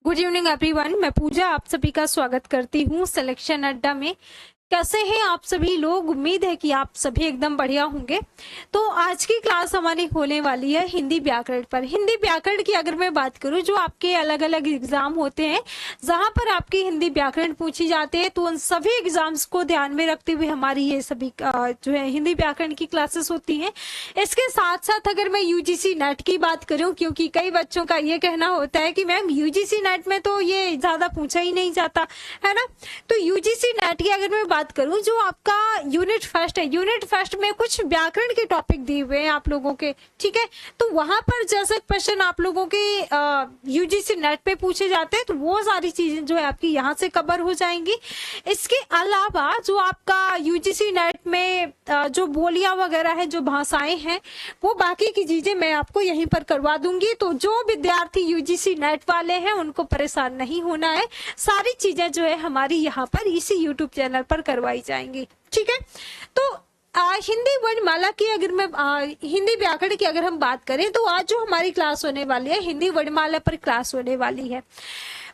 Good evening everyone. मैं पूजा आप सभी का स्वागत करती हूँ सिलेक्शन अड्डा में। कैसे हैं आप सभी लोग? उम्मीद है कि आप सभी एकदम बढ़िया होंगे। तो आज की क्लास हमारी होने वाली है हिंदी व्याकरण पर। हिंदी व्याकरण की अगर मैं बात करूं, जो आपके अलग अलग एग्जाम होते हैं जहां पर आपकी हिंदी व्याकरण पूछी जाती है, तो उन सभी एग्जाम्स को ध्यान में रखते हुए हमारी ये सभी जो है हिंदी व्याकरण की क्लासेस होती हैं। इसके साथ साथ अगर मैं यूजीसी नेट की बात करूं, क्योंकि कई बच्चों का ये कहना होता है कि मैम यूजीसी नेट में तो ये ज्यादा पूछा ही नहीं जाता है ना, तो यूजीसी नेट की अगर मैं बात करूं, जो आपका यूनिट फर्स्ट है, यूनिट फर्स्ट में कुछ व्याकरण के टॉपिक दिए हुए हैं आप लोगों के, ठीक है। तो वहां पर जैसे क्वेश्चन आप लोगों के यूजीसी नेट पे पूछे जाते हैं, तो वो सारी चीजें जो है आपकी यहाँ से कवर हो जाएंगी। इसके अलावा जो आपका यूजीसी नेट में जो बोलियां वगैरह है, जो भाषाएं हैं, वो बाकी की चीजें मैं आपको यहीं पर करवा दूंगी। तो जो विद्यार्थी यूजीसी नेट वाले हैं उनको परेशान नहीं होना है, सारी चीजें जो है हमारी यहाँ पर इसी यूट्यूब चैनल पर करवाई जाएंगी, ठीक है। तो हिंदी वर्णमाला की अगर मैं हिंदी व्याकरण की अगर हम बात करें, तो आज जो हमारी क्लास होने वाली है हिंदी वर्णमाला पर क्लास होने वाली है।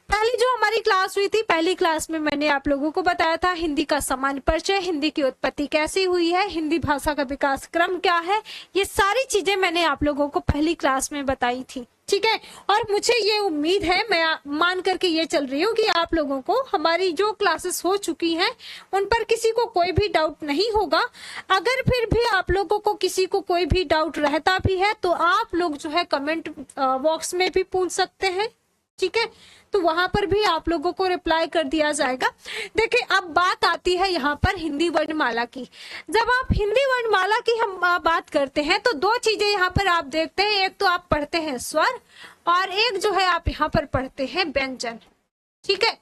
पहली जो हमारी क्लास हुई थी, पहली क्लास में मैंने आप लोगों को बताया था हिंदी का सामान्य परिचय, हिंदी की उत्पत्ति कैसे हुई है, हिंदी भाषा का विकास क्रम क्या है, ये सारी चीजें मैंने आप लोगों को पहली क्लास में बताई थी, ठीक है। और मुझे ये उम्मीद है, मैं मान करके ये चल रही हूँ कि आप लोगों को हमारी जो क्लासेस हो चुकी हैं उन पर किसी को कोई भी डाउट नहीं होगा। अगर फिर भी आप लोगों को किसी को कोई भी डाउट रहता भी है, तो आप लोग जो है कमेंट बॉक्स में भी पूछ सकते हैं, ठीक है। तो वहां पर भी आप लोगों को रिप्लाई कर दिया जाएगा। देखिए, अब बात आती है यहाँ पर हिंदी वर्णमाला की। जब आप हिंदी वर्णमाला की हम बात करते हैं, तो दो चीजें यहाँ पर आप देखते हैं। एक तो आप पढ़ते हैं स्वर, और एक जो है आप यहाँ पर पढ़ते हैं व्यंजन, ठीक है।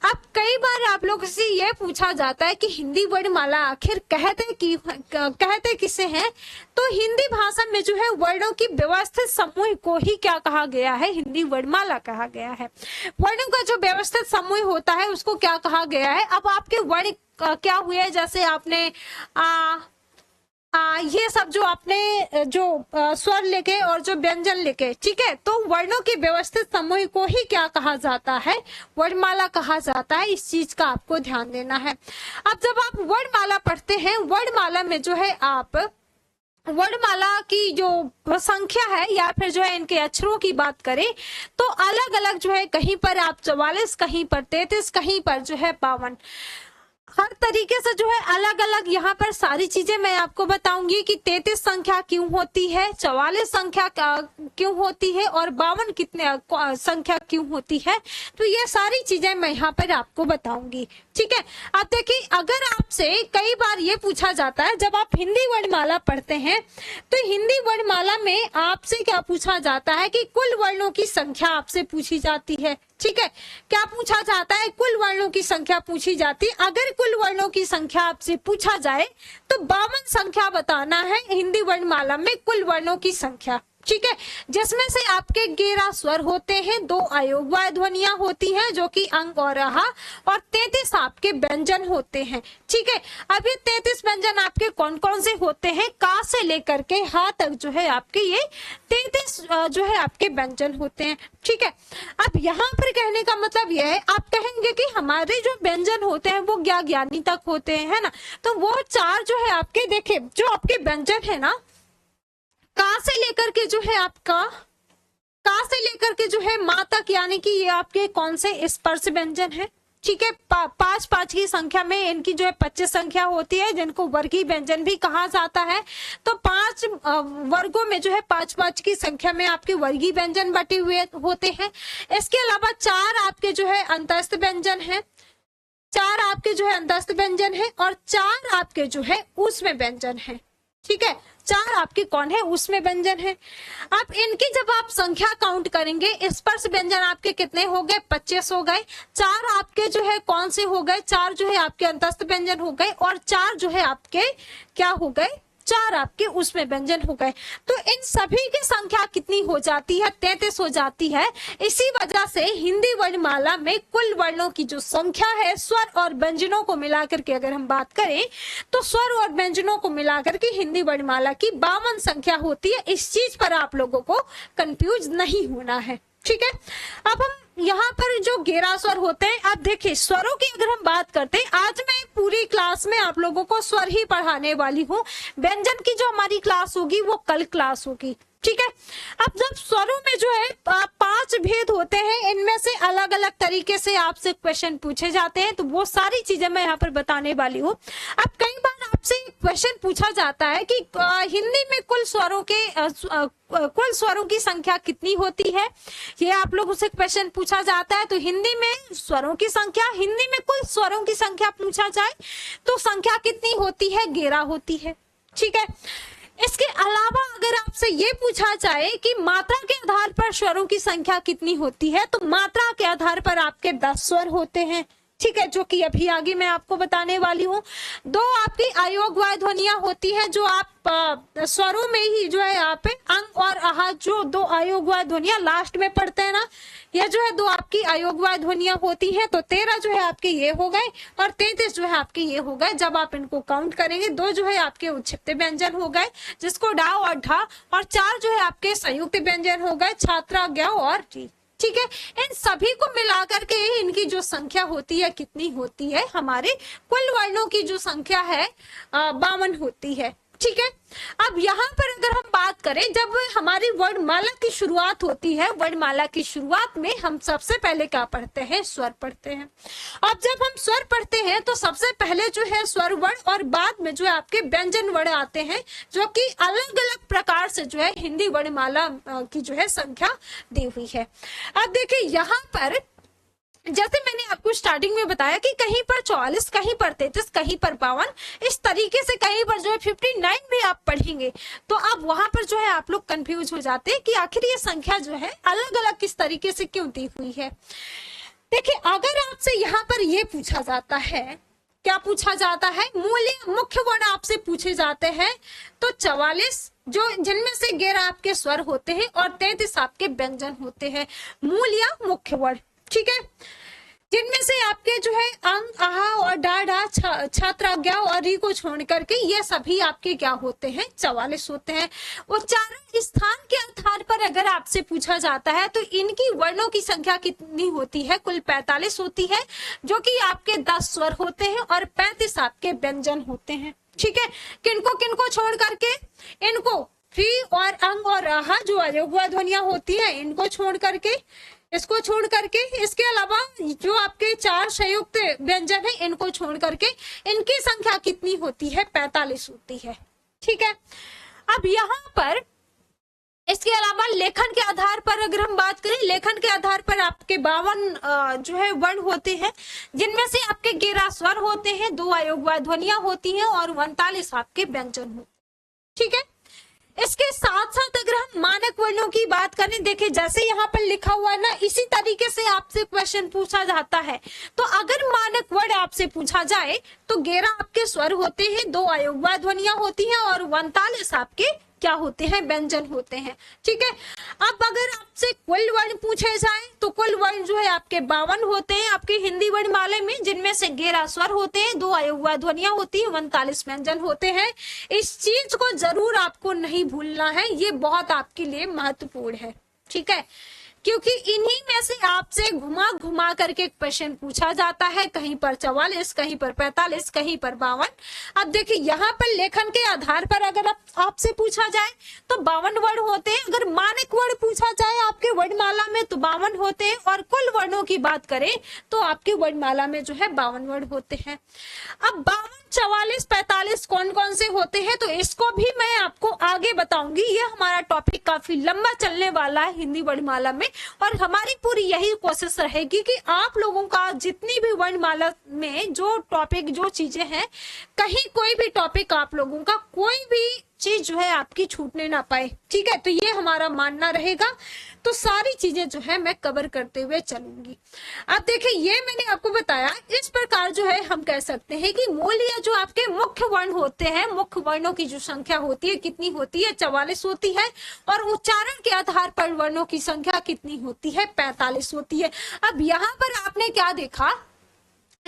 अब कई बार आप लोग से ये पूछा जाता है कि हिंदी वर्णमाला आखिर कहते किसे हैं? तो हिंदी भाषा में जो है वर्णों की व्यवस्थित समूह को ही क्या कहा गया है? हिंदी वर्णमाला कहा गया है। वर्णों का जो व्यवस्थित समूह होता है उसको क्या कहा गया है? अब आपके वर्ण क्या हुए, जैसे आपने ये सब जो आपने जो स्वर लिखे और जो व्यंजन लिखे, ठीक है, तो वर्णों के व्यवस्थित समूह को ही क्या कहा जाता है? वर्णमाला कहा जाता है। इस चीज का आपको ध्यान देना है। अब जब आप वर्णमाला पढ़ते हैं, वर्णमाला में जो है आप वर्णमाला की जो संख्या है या फिर जो है इनके अक्षरों की बात करें, तो अलग अलग जो है, कहीं पर आप 44, कहीं पर 33, कहीं पर जो है 52, हर तरीके से जो है अलग अलग यहाँ पर सारी चीजें मैं आपको बताऊंगी कि 33 संख्या क्यों होती है, 44 संख्या क्यों होती है, और 52 कितने संख्या क्यों होती है। तो ये सारी चीजें मैं यहाँ पर आपको बताऊंगी, ठीक है। अब देखिए, अगर आपसे कई बार ये पूछा जाता है, जब आप हिंदी वर्णमाला पढ़ते हैं, तो हिंदी वर्णमाला में आपसे क्या पूछा जाता है कि कुल वर्णों की संख्या आपसे पूछी जाती है, ठीक है। क्या पूछा जाता है? कुल वर्णों की संख्या पूछी जाती है। अगर कुल वर्णों की संख्या आपसे पूछा जाए, तो 52 संख्या बताना है हिंदी वर्णमाला में कुल वर्णों की संख्या, ठीक है, जिसमें से आपके 11 स्वर होते हैं, 2 अयोगवाय ध्वनियां होती हैं जो कि अंग और आहा, और 33 आपके व्यंजन होते हैं, ठीक है। अब ये 33 व्यंजन आपके कौन कौन से होते हैं? का से लेकर के हा तक जो है आपके ये 33 जो है आपके व्यंजन होते हैं, ठीक है। अब यहाँ पर कहने का मतलब यह है, आप कहेंगे कि हमारे जो व्यंजन होते हैं वो ज्ञानी तक होते हैं, है ना, तो वो 4 जो है आपके, देखे जो आपके व्यंजन है ना, का से लेकर के जो है आपका, का से लेकर के जो है मा तक, यानी कि ये आपके कौन से स्पर्श व्यंजन है, ठीक है। 5 की संख्या में इनकी जो है 25 संख्या होती है, जिनको वर्गीय व्यंजन भी कहा जाता है। तो 5 वर्गों में जो है 5 की संख्या में आपके वर्गीय व्यंजन बटे हुए होते हैं। इसके अलावा 4 आपके जो है अंतस्थ व्यंजन है, 4 आपके जो है अंतस्थ व्यंजन है, और 4 आपके जो है ऊष्म व्यंजन है, ठीक है। 4 आपके कौन है? उसमें व्यंजन है। अब इनकी जब आप संख्या काउंट करेंगे, स्पर्श व्यंजन आपके कितने हो गए? 25 हो गए। 4 आपके जो है कौन से हो गए? 4 जो है आपके अंतस्थ व्यंजन हो गए, और 4 जो है आपके क्या हो गए? 4 आपके उसमें व्यंजन हो गए। तो इन सभी की संख्या कितनी हो जाती है? 33 हो जाती है। इसी वजह से हिंदी वर्णमाला में कुल वर्णों की जो संख्या है, स्वर और व्यंजनों को मिलाकर के अगर हम बात करें, तो स्वर और व्यंजनों को मिलाकर के हिंदी वर्णमाला की 52 संख्या होती है। इस चीज पर आप लोगों को कंफ्यूज नहीं होना है, ठीक है। अब हम यहाँ पर जो घेरा स्वर होते हैं, अब देखिए स्वरों की अगर हम बात करते हैं, आज मैं पूरी क्लास में आप लोगों को स्वर ही पढ़ाने वाली हूँ। व्यंजन की जो हमारी क्लास होगी वो कल क्लास होगी, ठीक है। अब जब स्वरों में जो है 5 भेद होते हैं, इनमें से अलग अलग तरीके से आपसे क्वेश्चन पूछे जाते हैं, तो वो सारी चीजें मैं यहाँ पर बताने वाली हूँ। अब कई बार आपसे क्वेश्चन पूछा जाता है कि हिंदी में कुल स्वरों की संख्या कितनी होती है, ये आप लोगों से क्वेश्चन पूछा जाता है। तो हिंदी में स्वरों की संख्या, हिंदी में कुल स्वरों की संख्या पूछा जाए तो संख्या कितनी होती है, 11 होती है, ठीक है। इसके अलावा अगर आपसे ये पूछा जाए कि मात्रा के आधार पर स्वरों की संख्या कितनी होती है, तो मात्रा के आधार पर आपके 10 स्वर होते हैं, ठीक है, जो कि अभी आगे मैं आपको बताने वाली हूँ। 2 आपकी अयोगवाय ध्वनियां होती है, जो आप स्वरों में ही जो है यहाँ पे अंग और आहा, जो 2 अयोगवाय ध्वनियां लास्ट में पढ़ते हैं ना, ये जो है 2 आपकी अयोगवाय ध्वनियां होती हैं। तो 13 जो है आपके ये हो गए और 33 जो है आपके ये हो गए। जब आप इनको काउंट करेंगे, 2 जो है आपके उच्छिष्ट व्यंजन हो गए, जिसको डा और ढा, और 4 जो है आपके संयुक्त व्यंजन हो गए, छात्रा, ज्ञ और टी, ठीक है। इन सभी को मिलाकर के इनकी जो संख्या होती है कितनी होती है, हमारे कुल वर्णों की जो संख्या है 52 होती है, ठीक है। अब यहाँ पर अगर हम बात करें, जब हमारी वर्णमाला की शुरुआत होती है, वर्णमाला की शुरुआत में हम सबसे पहले क्या पढ़ते हैं, स्वर पढ़ते हैं। अब जब हम स्वर पढ़ते हैं तो सबसे पहले जो है स्वर वर्ण और बाद में जो है आपके व्यंजन वर्ण आते हैं, जो कि अलग अलग प्रकार से जो है हिंदी वर्णमाला की जो है संख्या दी हुई है। अब देखिए यहाँ पर जैसे मैंने आपको स्टार्टिंग में बताया कि कहीं पर 44, कहीं पर 33, कहीं पर 52, इस तरीके से कहीं पर जो है 59 भी आप पढ़ेंगे, तो अब वहां पर जो है आप लोग कंफ्यूज हो जाते हैं कि आखिर ये संख्या जो है अलग अलग किस तरीके से क्यों दी हुई है। देखिए अगर आपसे यहाँ पर ये पूछा जाता है, क्या पूछा जाता है, मूल्य मुख्य वर्ण आपसे पूछे जाते हैं, तो 44 जो जिनमें से 11 आपके स्वर होते हैं और 33 आपके व्यंजन होते हैं, मूल्य मुख्य वर्ण, ठीक है, जिनमें से आपके जो है अंग, आहा और डा ढा, छात्रा, ज्ञ और री को छोड़ करके ये सभी आपके क्या होते हैं, 44 होते हैं। उच्चारण स्थान के आधार पर अगर आपसे पूछा जाता है तो इनकी वर्णों की संख्या कितनी होती है, कुल 45 होती है, जो कि आपके 10 स्वर होते हैं और 35 आपके व्यंजन होते हैं, ठीक है। किनको किनको छोड़ करके, इनको री और अंग और आहा जो अयोगवा ध्वनियां होती है इनको छोड़ करके, इसको छोड़ करके, इसके अलावा जो आपके 4 संयुक्त व्यंजन है इनको छोड़ करके इनकी संख्या कितनी होती है, 45 होती है, ठीक है। अब यहाँ पर इसके अलावा लेखन के आधार पर अगर हम बात करें, लेखन के आधार पर आपके 52 जो है वर्ण होते हैं, जिनमें से आपके 11 स्वर होते हैं, 2 अयोगवाय ध्वनियां होती हैं और 39 आपके व्यंजन होते हैं, ठीक है। इसके साथ साथ अगर हम मानक वर्णों की बात करें, देखिए जैसे यहाँ पर लिखा हुआ है ना, इसी तरीके से आपसे क्वेश्चन पूछा जाता है। तो अगर मानक वर्ण आपसे पूछा जाए तो 11 आपके स्वर होते हैं, 2 अयोगवाय ध्वनियां होती हैं और 39 आपके क्या होते हैं, व्यंजन होते हैं, ठीक है। अब अगर आपसे कुल वर्ण पूछे जाए तो कुल वर्ण जो है आपके 52 होते हैं आपके हिंदी वर्णमाला में, जिनमें से 11 स्वर होते हैं, 2 अयोगवाय ध्वनियां होती हैं, 39 व्यंजन होते हैं। इस चीज को जरूर आपको नहीं भूलना है, ये बहुत आपके लिए महत्वपूर्ण है, ठीक है, क्योंकि इन्हीं में से आपसे घुमा घुमा करके क्वेश्चन पूछा जाता है, कहीं पर 44, कहीं पर 45, कहीं पर 52। अब देखिए यहाँ पर लेखन के आधार पर अगर आपसे पूछा जाए तो 52 वर्ण होते हैं, अगर मानक वर्ण पूछा जाए आपके वर्णमाला में तो 52 होते हैं, और कुल वर्णों की बात करें तो आपके वर्णमाला में जो है 52 वर्ण होते हैं। अब 52, 44, 45 कौन कौन से होते हैं, तो इसको भी मैं आपको आगे बताऊंगी। ये हमारा टॉपिक काफी लंबा चलने वाला है हिंदी वर्णमाला में, और हमारी पूरी यही कोशिश रहेगी कि आप लोगों का जितनी भी वर्णमाला में जो टॉपिक, जो चीजें हैं, कहीं कोई भी टॉपिक आप लोगों का कोई भी चीज जो है आपकी छूटने ना पाए, ठीक है। तो ये हमारा मानना रहेगा, तो सारी चीजें जो है मैं कवर करते हुए चलूंगी। अब देखिए ये मैंने आपको बताया, इस प्रकार जो है हम कह सकते हैं कि मूल्य जो आपके मुख्य वर्ण होते हैं, मुख्य वर्णों की जो संख्या होती है कितनी होती है, 44 होती है, और उच्चारण के आधार पर वर्णों की संख्या कितनी होती है, 45 होती है। अब यहाँ पर आपने क्या देखा,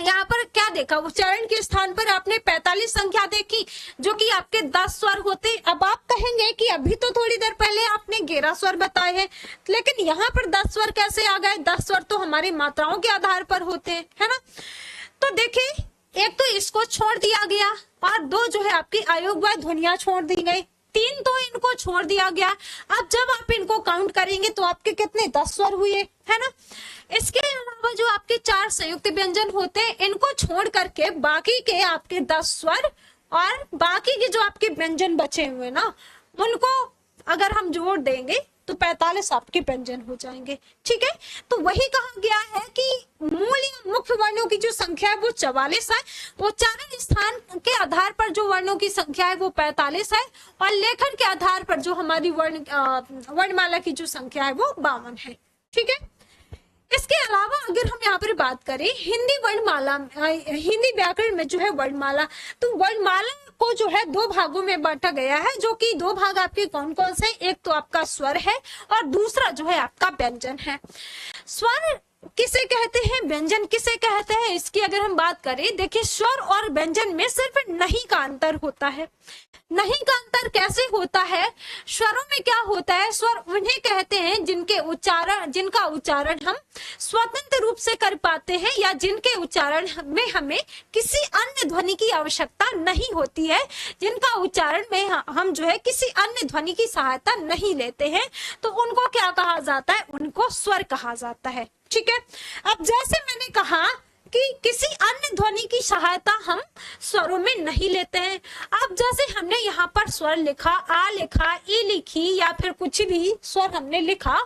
यहाँ पर क्या देखा, उच्चारण के स्थान पर आपने 45 संख्या देखी जो कि आपके 10 स्वर होते। अब आप कहेंगे कि अभी तो थोड़ी देर पहले आपने 11 स्वर बताए हैं, लेकिन यहाँ पर 10 स्वर कैसे आ गए? 10 स्वर तो हमारी मात्राओं के आधार पर होते हैं, है ना। तो देखिए, एक तो इसको छोड़ दिया गया और दो जो है आपकी अयोग्य ध्वनियां छोड़ दी गई, तीन तो इनको छोड़ दिया गया। अब जब आप इनको काउंट करेंगे तो आपके कितने 10 स्वर हुए, है ना। इसके अलावा जो आपके 4 संयुक्त व्यंजन होते हैं, इनको छोड़ करके बाकी के आपके 10 स्वर और बाकी के जो आपके व्यंजन बचे हुए ना, उनको अगर हम जोड़ देंगे तो 45 आपके व्यंजन हो जाएंगे। ठीक है, तो वही कहा गया है कि मूल या मुख्य वर्णों की जो संख्या है वो 44 है, उच्चारण स्थान के आधार पर जो वर्णों की संख्या है वो 45 है, और लेखन के आधार पर जो हमारी वर्णमाला की जो संख्या है वो 52 है। ठीक है, इसके अलावा अगर हम यहाँ पर बात करें हिंदी वर्णमाला, हिंदी व्याकरण में जो है वर्णमाला, तो वर्णमाला को जो है 2 भागों में बांटा गया है, जो कि 2 भाग आपके कौन कौन से? एक तो आपका स्वर है और दूसरा जो है आपका व्यंजन है। स्वर किसे कहते हैं, व्यंजन किसे कहते हैं, इसकी अगर हम बात करें, देखिए स्वर और व्यंजन में सिर्फ नहीं का अंतर होता है। नहीं का अंतर कैसे होता है? स्वरों में क्या होता है, स्वर उन्हें कहते हैं जिनका उच्चारण हम स्वतंत्र रूप से कर पाते हैं, या जिनके उच्चारण में हमें किसी अन्य ध्वनि की आवश्यकता नहीं होती है, जिनका उच्चारण में हम जो है किसी अन्य ध्वनि की सहायता नहीं लेते हैं, तो उनको क्या कहा जाता है? उनको स्वर कहा जाता है। ठीक है, अब जैसे मैंने कहा कि किसी अन्य ध्वनि की सहायता हम स्वरों में नहीं लेते हैं। अब जैसे हमने यहाँ पर स्वर लिखा, आ लिखा, ई लिखी, या फिर कुछ भी स्वर हमने लिखा,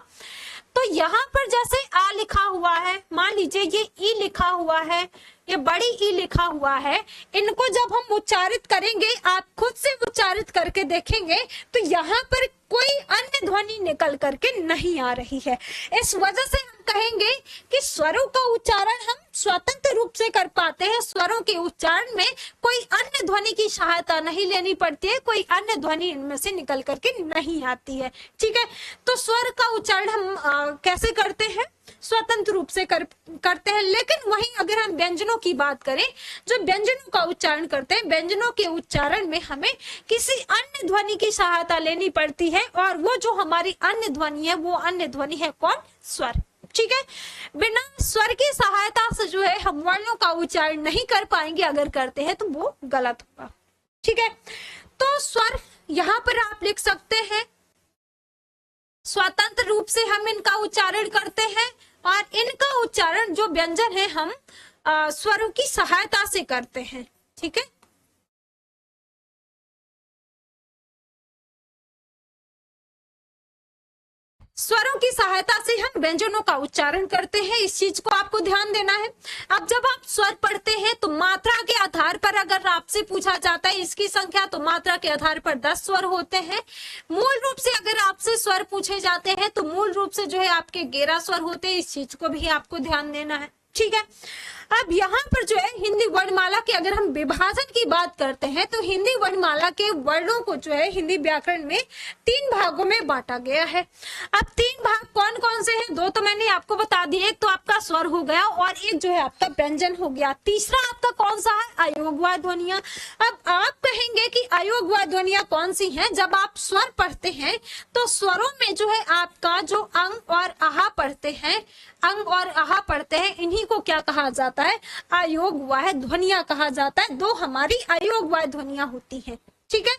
तो यहाँ पर जैसे आ लिखा हुआ है, मान लीजिए ये ई लिखा हुआ है, ये बड़ी ई लिखा हुआ है, इनको जब हम उच्चारित करेंगे, आप खुद से उच्चारित करके देखेंगे तो यहाँ पर कोई अन्य ध्वनि निकल करके नहीं आ रही है। इस वजह से हम कहेंगे कि स्वरों का उच्चारण हम स्वतंत्र रूप से कर पाते हैं, स्वरों के उच्चारण में कोई अन्य ध्वनि की सहायता नहीं लेनी पड़ती है, कोई अन्य ध्वनि इनमें से निकल करके नहीं आती है। ठीक है, तो स्वर का उच्चारण हम कैसे करते हैं? स्वतंत्र रूप से करते हैं। लेकिन वहीं अगर हम व्यंजनों की बात करें, जो व्यंजनों का उच्चारण करते हैं, व्यंजनों के उच्चारण में हमें किसी अन्य ध्वनि की सहायता लेनी पड़ती है, और वो जो हमारी अन्य ध्वनि है वो अन्य ध्वनि है कौन? स्वर। ठीक है, बिना स्वर की सहायता से जो है हम वर्णों का उच्चारण नहीं कर पाएंगे, अगर करते हैं तो वो गलत होगा। ठीक है, तो स्वर यहाँ पर आप लिख सकते हैं, स्वतंत्र रूप से हम इनका उच्चारण करते हैं, और इनका उच्चारण जो व्यंजन है हम स्वरों की सहायता से करते हैं। ठीक है, स्वरों की सहायता से हम व्यंजनों का उच्चारण करते हैं, इस चीज को आपको ध्यान देना है। अब जब आप स्वर पढ़ते हैं तो मात्रा के आधार पर अगर आपसे पूछा जाता है इसकी संख्या, तो मात्रा के आधार पर 10 स्वर होते हैं। मूल रूप से अगर आपसे स्वर पूछे जाते हैं तो मूल रूप से जो है आपके 11 स्वर होते हैं, इस चीज को भी आपको ध्यान देना है। ठीक है, अब यहाँ पर जो है हिंदी वर्णमाला के अगर हम विभाजन की बात करते हैं, तो हिंदी वर्णमाला के वर्णों को जो है हिंदी व्याकरण में 3 भागों में बांटा गया है। अब 3 भाग कौन कौन से हैं? 2 तो मैंने आपको बता दिए, एक तो आपका स्वर हो गया और एक जो है आपका व्यंजन हो गया। तीसरा आपका कौन सा है? अयोग्य ध्वनियां। अब आप कहेंगे कि अयोग्य ध्वनियां कौन सी हैं? जब आप स्वर पढ़ते हैं तो स्वरों में जो है आपका जो अंग और आहा पढ़ते हैं, अंग और आहा पढ़ते हैं, इन्हीं को क्या कहा जाता है? अयोग्य ध्वनियां कहा जाता है। 2 हमारी अयोग्य ध्वनियां होती हैं। ठीक है,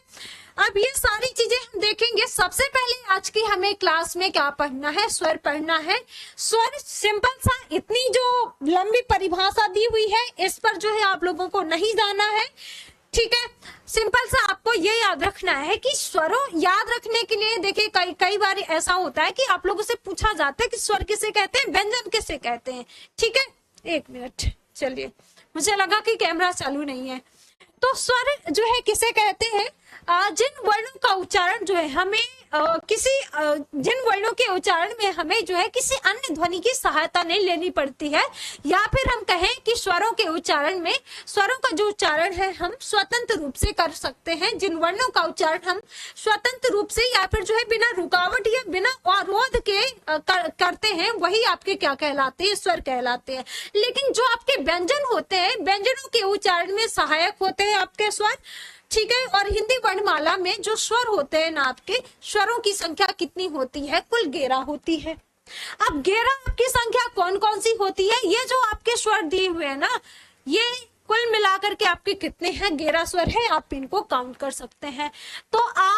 अब ये सारी चीजें हम देखेंगे। सबसे पहले आज की हमें क्लास में क्या पढ़ना है? स्वर पढ़ना है। स्वर सिंपल सा, इतनी जो लंबी परिभाषा दी हुई है इस पर जो है आप लोगों को नहीं जाना है। ठीक है, सिंपल सा आपको ये याद रखना है कि स्वरों याद रखने के लिए देखिए कई बार ऐसा होता है कि आप लोगों से पूछा जाता है कि स्वर किसे कहते हैं, व्यंजन किसे कहते हैं। ठीक है, 1 मिनट, चलिए, मुझे लगा कि कैमरा चालू नहीं है। तो स्वर जो है किसे कहते हैं? जिन वर्णों का उच्चारण जो है हमें जिन वर्णों के उच्चारण में हमें जो है किसी अन्य ध्वनि की सहायता नहीं लेनी पड़ती है, या फिर हम कहें कि स्वरों के उच्चारण में स्वरों का जो उच्चारण है हम स्वतंत्र रूप से कर सकते हैं, जिन वर्णों का उच्चारण हम स्वतंत्र रूप से या फिर जो है बिना रुकावट या बिना अवरोध के करते हैं, वही आपके क्या कहलाते हैं, स्वर कहलाते हैं। लेकिन जो आपके व्यंजन होते हैं, व्यंजनों के उच्चारण में सहायक होते हैं आपके स्वर, ठीक है। और हिंदी वर्णमाला में जो स्वर होते हैं ना, आपके स्वरों की संख्या कितनी होती है? कुल 11 होती है। अब 11 आपकी संख्या कौन कौन सी होती है? ये जो आपके स्वर दिए हुए हैं ना, ये कुल मिलाकर के आपके कितने हैं? 11 स्वर है, आप इनको काउंट कर सकते हैं। तो आ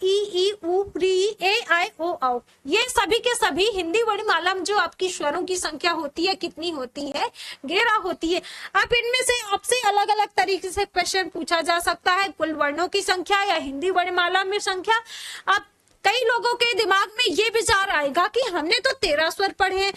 ई उ री ए आई ओ औ, ये सभी के सभी हिंदी वर्णमाला में जो आपकी स्वरों की संख्या होती है कितनी होती है? 11 होती है। अब इनमें से आपसे अलग अलग तरीके से क्वेश्चन पूछा जा सकता है, कुल वर्णों की संख्या या हिंदी वर्णमाला में संख्या। अब कई लोगों के दिमाग में ये विचार आएगा कि हमने तो 13 स्वर पढ़े हैं,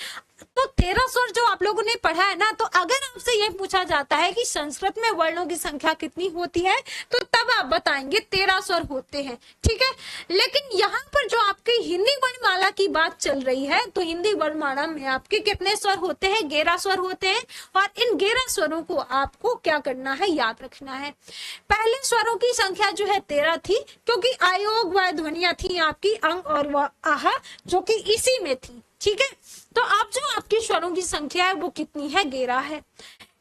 तो 13 स्वर जो आप लोगों ने पढ़ा है ना, तो अगर आपसे ये पूछा जाता है कि संस्कृत में वर्णों की संख्या कितनी होती है, तो तब आप बताएंगे 13 स्वर होते हैं, ठीक है। लेकिन यहाँ पर जो आपकी हिंदी वर्णमाला की बात चल रही है, तो हिंदी वर्णमाला में आपके कितने स्वर होते हैं? 11 स्वर होते हैं। और इन 11 स्वरों को आपको क्या करना है? याद रखना है। पहले स्वरों की संख्या जो है 13 थी, क्योंकि आयोग व ध्वनियां थी आपकी अंग और आह, जो कि इसी में थी, ठीक है। तो अब जो आपकी स्वरों की संख्या है वो कितनी है? 11 है।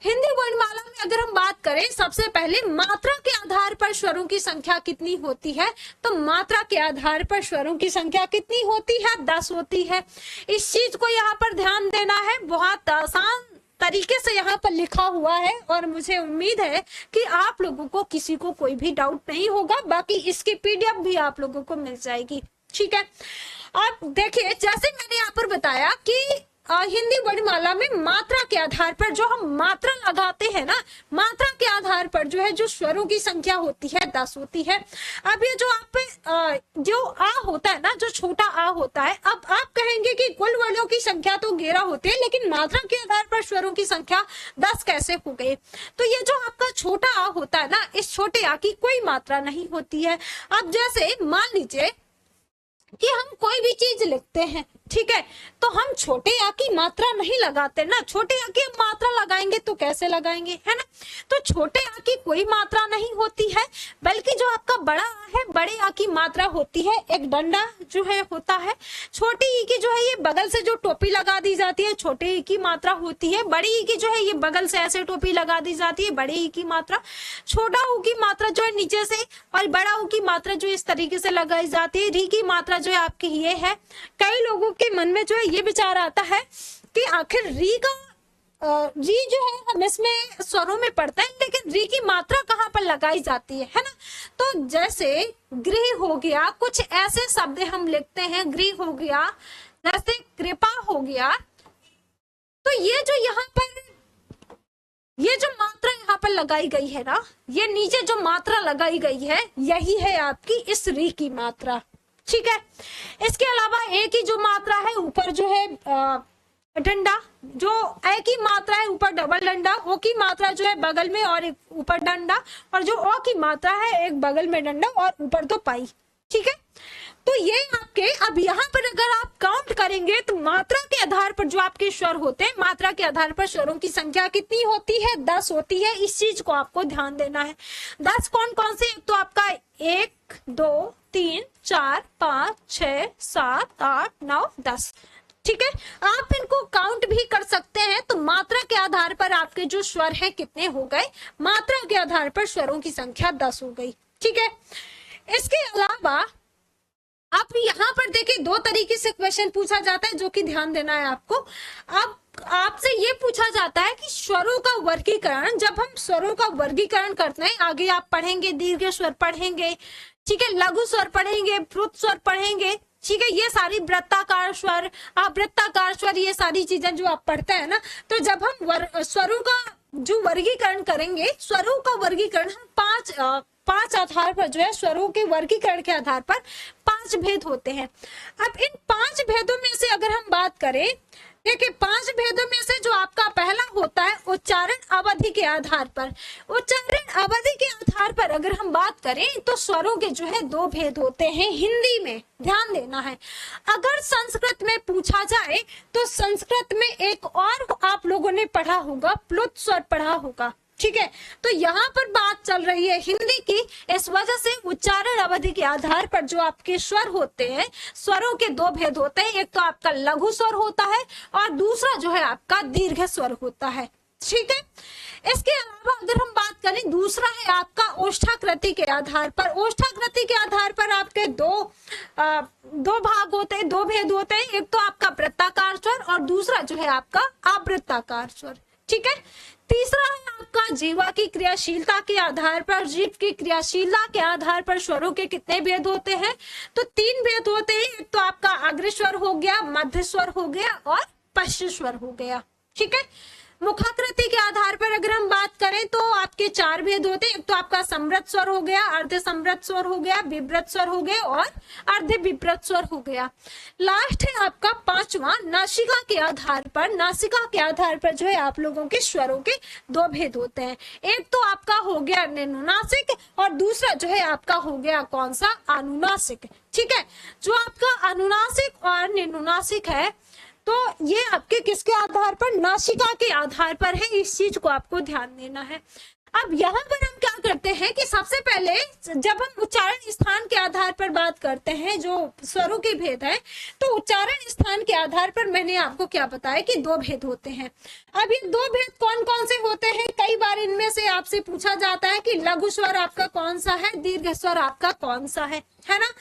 हिंदी वर्णमाला में अगर हम बात करें, सबसे पहले मात्रा के आधार पर स्वरों की संख्या कितनी होती है? तो मात्रा के आधार पर स्वरों की संख्या कितनी होती है? 10 होती है। इस चीज को यहाँ पर ध्यान देना है, बहुत आसान तरीके से यहाँ पर लिखा हुआ है, और मुझे उम्मीद है कि आप लोगों को किसी को कोई भी डाउट नहीं होगा। बाकी इसकी पीडीएफ भी आप लोगों को मिल जाएगी, ठीक है। अब देखिए, जैसे मैंने यहाँ पर बताया कि हिंदी वर्णमाला में मात्रा के आधार पर जो हम मात्रा लगाते हैं ना, मात्रा के आधार पर जो है जो स्वरों की संख्या होती है 10 होती है। अब ये जो आप जो आ होता है ना, जो छोटा आ होता है, अब आप कहेंगे कि कुल वर्णों की संख्या तो 11 होती है, लेकिन मात्रा के आधार पर स्वरों की संख्या 10 कैसे हो गई? तो ये जो आपका छोटा आ होता है ना, इस छोटे आ की कोई मात्रा नहीं होती है। अब जैसे मान लीजिए कि हम कोई भी चीज लिखते हैं, ठीक है, तो हम छोटे आ की मात्रा नहीं लगाते ना, छोटे आ की हम मात्रा लगाएंगे तो कैसे लगाएंगे, है ना। तो छोटे आ की कोई मात्रा नहीं होती है, बल्कि जो आपका बड़ा आ है, बड़े आ की मात्रा होती है। एक डंडा जो है होता है, छोटी ई की जो है ये बगल से जो टोपी लगा दी जाती है, छोटे ई की मात्रा होती है। बड़ी ई की जो है ये बगल से ऐसे टोपी लगा दी जाती है, बड़े ई की मात्रा। छोटा ऊ की मात्रा जो है नीचे से, और बड़ा ऊ की मात्रा जो इस तरीके से लगाई जाती है। री की मात्रा जो है आपकी ये है। कई लोगों के मन में जो है ये विचार आता है कि आखिर री जो है हम इसमें स्वरों में पढ़ते हैं, लेकिन री की मात्रा कहाँ पर लगाई जाती है ना। तो जैसे गृह हो गया, कुछ ऐसे शब्द हम लिखते हैं, गृह हो गया, जैसे कृपा हो गया, तो ये जो यहाँ पर ये जो मात्रा यहाँ पर लगाई गई है ना, ये नीचे जो मात्रा लगाई गई है, यही है आपकी इस री की मात्रा, ठीक है। इसके अलावा ए की जो मात्रा है, ऊपर जो है डंडा, जो ए की मात्रा है ऊपर डबल डंडा, ओ की मात्रा जो है बगल में और एक ऊपर डंडा, और जो ओ की मात्रा है एक बगल में डंडा और ऊपर दो पाई, ठीक है। तो ये आपके, अब यहाँ पर अगर आप काउंट करेंगे तो मात्रा के आधार पर जो आपके स्वर होते हैं, मात्रा के आधार पर स्वरों की संख्या कितनी होती है? 10 होती है। इस चीज को आपको ध्यान देना है। 10 कौन कौन से? तो आपका 1 2 3 4 5 6 7 8 9 10, ठीक है। आप इनको काउंट भी कर सकते हैं। तो मात्रा के आधार पर आपके जो स्वर है कितने हो गए? मात्रा के आधार पर स्वरों की संख्या 10 हो गई, ठीक है। इसके अलावा आप यहाँ पर देखिए, 2 तरीके से क्वेश्चन पूछा जाता है, जो कि ध्यान देना है आपको। अब आपसे ये पूछा जाता है कि स्वरों का वर्गीकरण, जब हम स्वरों का वर्गीकरण करते हैं, आगे आप पढ़ेंगे, दीर्घ स्वर पढ़ेंगे, ठीक है, लघु स्वर पढ़ेंगे, प्लुत स्वर पढ़ेंगे, ठीक है, ये सारी वृत्ताकार स्वर, अवृत्ताकार स्वर, ये सारी चीजें जो आप पढ़ते हैं ना, तो जब हम स्वरों का जो वर्गीकरण करेंगे, स्वरों का वर्गीकरण हम पांच आधार पर जो है, स्वरों के वर्गीकरण के आधार पर 5 भेद होते हैं। अब इन 5 भेदों में से अगर हम बात करें, देखिए 5 भेदों में से जो आपका पहला होता है उच्चारण अवधि के आधार पर। उच्चारण अवधि के आधार पर अगर हम बात करें तो स्वरों के जो है 2 भेद होते हैं हिंदी में, ध्यान देना है। अगर संस्कृत में पूछा जाए तो संस्कृत में एक और आप लोगों ने पढ़ा होगा, प्लुत स्वर पढ़ा होगा, ठीक है। तो यहाँ पर बात चल रही है हिंदी की, इस वजह से उच्चारण अवधि के आधार पर जो आपके स्वर होते हैं, स्वरों के 2 भेद होते हैं, एक तो आपका लघु स्वर होता है और दूसरा जो है आपका दीर्घ स्वर होता है, ठीक है। इसके अलावा अगर हम बात करें, दूसरा है आपका ओष्ठाकृति के आधार पर। ओष्ठाकृति के आधार पर आपके दो भाग होते हैं, 2 भेद होते हैं, एक तो आपका वृत्ताकार स्वर और दूसरा जो है आपका आवृत्ताकार स्वर, ठीक है। तीसरा है आपका जीवा की क्रियाशीलता के आधार पर। जीव की क्रियाशीलता के आधार पर स्वरों के कितने भेद होते हैं? तो 3 भेद होते हैं, एक तो आपका अग्र स्वर हो गया, मध्य स्वर हो गया और पश्च स्वर हो गया, ठीक है। मुखाकृति के आधार पर अगर हम बात करें तो आपके 4 भेद होते हैं, एक तो आपका समृत स्वर हो गया, अर्ध समृत स्वर हो गया, विव्रत स्वर हो गया और अर्ध विव्रत स्वर हो गया। लास्ट है आपका 5वां नासिका के आधार पर। नासिका के आधार पर जो है आप लोगों के स्वरों के 2 भेद होते हैं, एक तो आपका हो गया निनुनासिक और दूसरा जो है आपका हो गया कौन सा? अनुनासिक, ठीक है। जो आपका अनुनासिक और निनुनासिक है तो ये आपके किसके आधार पर? नासिका के आधार पर है, इस चीज को आपको ध्यान देना है। अब यहाँ पर हम क्या करते हैं कि सबसे पहले जब हम उच्चारण स्थान के आधार पर बात करते हैं, जो स्वरों के भेद है, तो उच्चारण स्थान के आधार पर मैंने आपको क्या बताया कि 2 भेद होते हैं। अब ये 2 भेद कौन कौन से होते हैं? कई बार इनमें से आपसे पूछा जाता है कि लघु स्वर आपका कौन सा है, दीर्घ स्वर आपका कौन सा है ना।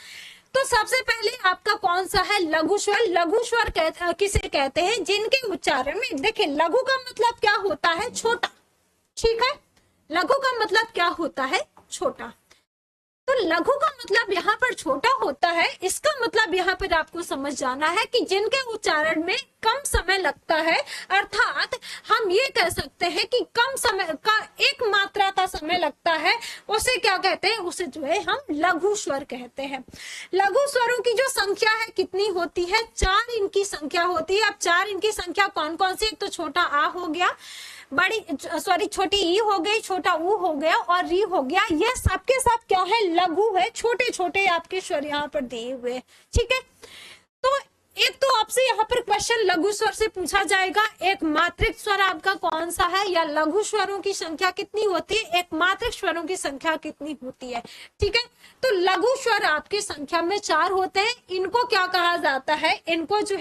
तो सबसे पहले आपका कौन सा है? लघु स्वर। लघु स्वर किसे कहते हैं? जिनके उच्चारण में, देखिए लघु का मतलब क्या होता है? छोटा, ठीक है। लघु का मतलब क्या होता है? छोटा। तो लघु का मतलब यहाँ पर छोटा होता है, इसका मतलब यहाँ पर आपको समझ जाना है कि जिनके उच्चारण में कम समय लगता है, अर्थात हम ये कह सकते हैं कि कम समय का, एक मात्रा का समय लगता है, उसे क्या कहते हैं? उसे जो है हम लघु स्वर कहते हैं। लघु स्वरों की जो संख्या है कितनी होती है? 4 इनकी संख्या होती है। अब 4 इनकी संख्या कौन कौन सी? एक तो छोटा आ हो गया, छोटी ई हो गई, छोटा ऊ हो गया और री हो गया। ये सबके सब क्या है? लघु है, छोटे छोटे आपके स्वर यहाँ पर दिए हुए, ठीक है। तो एक तो आपसे यहाँ पर क्वेश्चन लघु स्वर से पूछा जाएगा, एक मात्रिक स्वर आपका कौन सा है, या लघु स्वरों की संख्या कितनी होती है, एक मात्रिक स्वरों की संख्या कितनी होती है, ठीक है। तो लघु स्वर आपकी संख्या में 4 होते हैं। इनको क्या कहा जाता है? इनको जो